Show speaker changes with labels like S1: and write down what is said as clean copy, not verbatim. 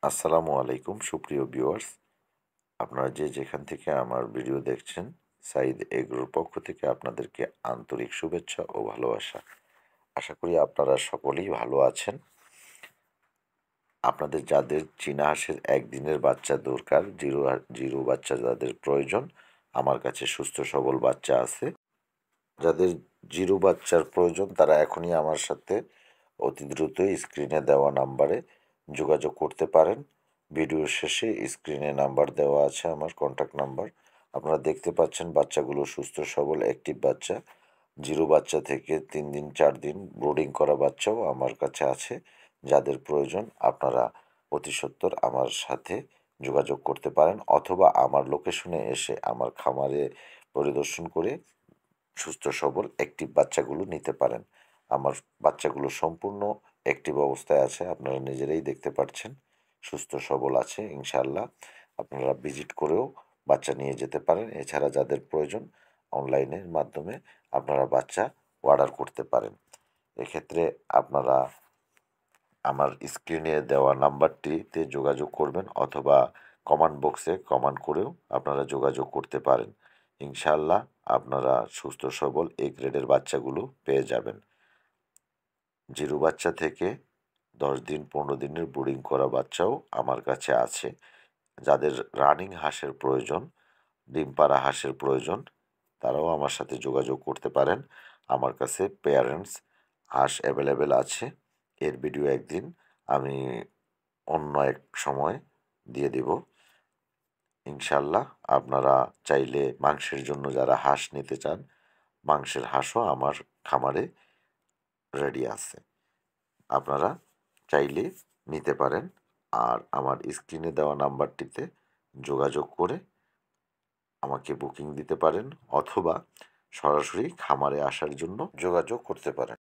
S1: আসসালামু আলাইকুম সুপ্রিয় ভিউয়ার্স। আপনারা যে যেখান থেকে আমার ভিডিও দেখছেন, সাইদ এগ্রোর পক্ষ থেকে আপনাদেরকে আন্তরিক শুভেচ্ছা ও ভালোবাসা। আশা করি আপনারা সকলেই ভালো আছেন। আপনাদের যাদের চীনা হাঁসের একদিনের বাচ্চা দরকার, জিরো বাচ্চা যাদের প্রয়োজন, আমার কাছে সুস্থ সবল বাচ্চা আছে। যাদের জিরো বাচ্চার প্রয়োজন তারা এখনই আমার সাথে অতি দ্রুতই স্ক্রিনে দেওয়া নাম্বারে যোগাযোগ করতে পারেন। ভিডিওর শেষে স্ক্রিনে নাম্বার দেওয়া আছে আমার কন্ট্যাক্ট নাম্বার। আপনারা দেখতে পাচ্ছেন বাচ্চাগুলো সুস্থ সবল অ্যাক্টিভ বাচ্চা। জিরো বাচ্চা থেকে ৩ দিন ৪ দিন ব্রুডিং করা বাচ্চাও আমার কাছে আছে। যাদের প্রয়োজন আপনারা অতি সত্বর আমার সাথে যোগাযোগ করতে পারেন অথবা আমার লোকেশনে এসে আমার খামারে পরিদর্শন করে সুস্থ সবল অ্যাক্টিভ বাচ্চাগুলো নিতে পারেন। আমার বাচ্চাগুলো সম্পূর্ণ অ্যাক্টিভ অবস্থায় আছে। আপনারা নিজেরাই দেখতে পাচ্ছেন। সুস্থ সবল আছে ইনশাআল্লাহ। আপনারা ভিজিট করেও বাচ্চা নিয়ে যেতে পারেন। এছাড়া যাদের প্রয়োজন অনলাইনের মাধ্যমে আপনারা বাচ্চা অর্ডার করতে পারেন। এক্ষেত্রে আপনারা আমার স্ক্রিনে দেওয়া নাম্বারটিতে যোগাযোগ করবেন অথবা কমেন্ট বক্সে কমেন্ট করেও আপনারা যোগাযোগ করতে পারেন। ইনশাআল্লাহ আপনারা সুস্থ সবল এ গ্রেডের বাচ্চাগুলো পেয়ে যাবেন। জিরো বাচ্চা থেকে ১০ দিন ১৫ দিনের ব্রুডিং করা বাচ্চাও আমার কাছে আছে। যাদের রানিং হাঁসের প্রয়োজন, ডিম পাড়া হাঁসের প্রয়োজন, তারাও আমার সাথে যোগাযোগ করতে পারেন। আমার কাছে পেয়ারেন্টস হাঁস অ্যাভেলেবেল আছে। এর ভিডিও একদিন আমি অন্য এক সময় দিয়ে দেব। ইনশাআল্লাহ আপনারা চাইলে মাংসের জন্য যারা হাঁস নিতে চান, মাংসের হাঁসও আমার খামারে রেডি আছে। আপনারা চাইলে নিতে পারেন। আর আমার স্ক্রিনে দেওয়া নাম্বারটিতে যোগাযোগ করে আমাকে বুকিং দিতে পারেন অথবা সরাসরি খামারে আসার জন্য যোগাযোগ করতে পারেন।